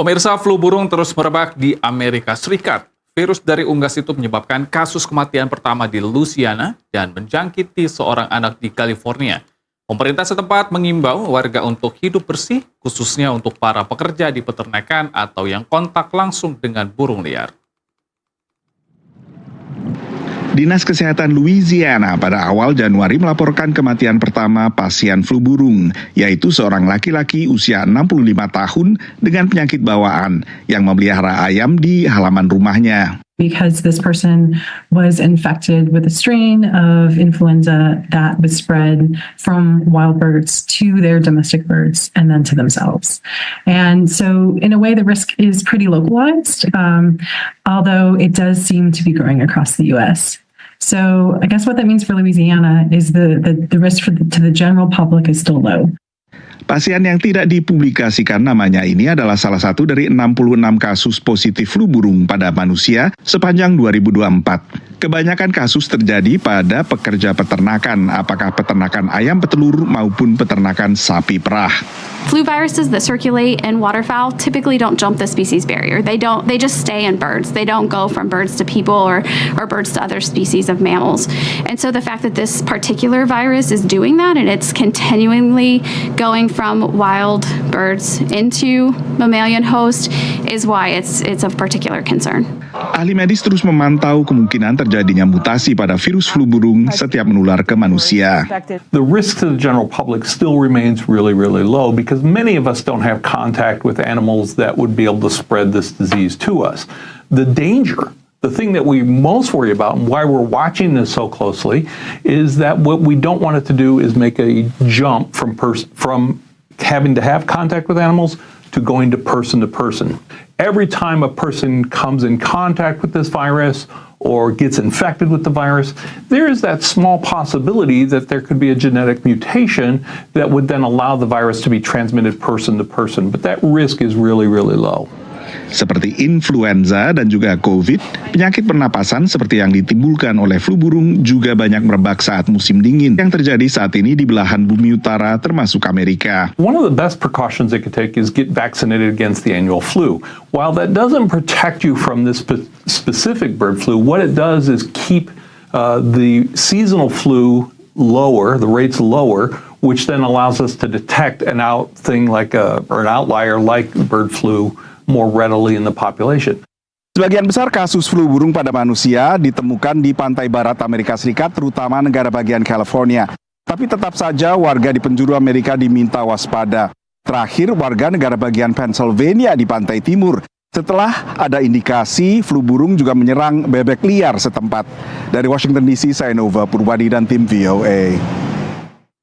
Pemirsa, flu burung terus merebak di Amerika Serikat. Virus dari unggas itu menyebabkan kasus kematian pertama di Louisiana dan menjangkiti seorang anak di California. Pemerintah setempat mengimbau warga untuk hidup bersih, khususnya untuk para pekerja di peternakan atau yang kontak langsung dengan burung liar. Dinas Kesehatan Louisiana pada awal Januari melaporkan kematian pertama pasien flu burung, yaitu seorang laki-laki usia 65 tahun dengan penyakit bawaan yang memelihara ayam di halaman rumahnya. Because this person was infected with a strain of influenza that was spread from wild birds to their domestic birds and then to themselves. And so in a way, the risk is pretty localized, although it does seem to be growing across the U.S. So I guess what that means for Louisiana is the risk to the general public is still low. Pasien yang tidak dipublikasikan namanya ini adalah salah satu dari 66 kasus positif flu burung pada manusia sepanjang 2024. Kebanyakan kasus terjadi pada pekerja peternakan, apakah peternakan ayam petelur maupun peternakan sapi perah. Flu viruses that circulate in waterfowl typically don't jump the species barrier. They just stay in birds. They don't go from birds to people or birds to other species of mammals. And so the fact that this particular virus is doing that and it's continually going from wild birds into mammalian host is why it's of particular concern. Ahli medis terus memantau kemungkinan terjadinya mutasi pada virus flu burung setiap menular ke manusia. The risk to the general public still remains really, really low because many of us don't have contact with animals that would be able to spread this disease to us. The danger, the thing that we most worry about and why we're watching this so closely is that what we don't want it to do is make a jump from having to have contact with animals to going to person. Every time a person comes in contact with this virus or gets infected with the virus, there is that small possibility that there could be a genetic mutation that would then allow the virus to be transmitted person to person. But that risk is really, really low. Seperti influenza dan juga COVID, penyakit pernapasan seperti yang ditimbulkan oleh flu burung juga banyak merebak saat musim dingin yang terjadi saat ini di belahan bumi utara termasuk Amerika. One of the best precautions they could take is get vaccinated against the annual flu. While that doesn't protect you from this specific bird flu, what it does is keep the seasonal flu lower, the rates lower, which then allows us to detect an outlier like bird flu more readily in the population. Sebagian besar kasus flu burung pada manusia ditemukan di pantai barat Amerika Serikat, terutama negara bagian California. Tapi tetap saja warga di penjuru Amerika diminta waspada. Terakhir, warga negara bagian Pennsylvania di pantai timur. Setelah ada indikasi flu burung juga menyerang bebek liar setempat. Dari Washington DC, saya Nova Purwadi dan tim VOA.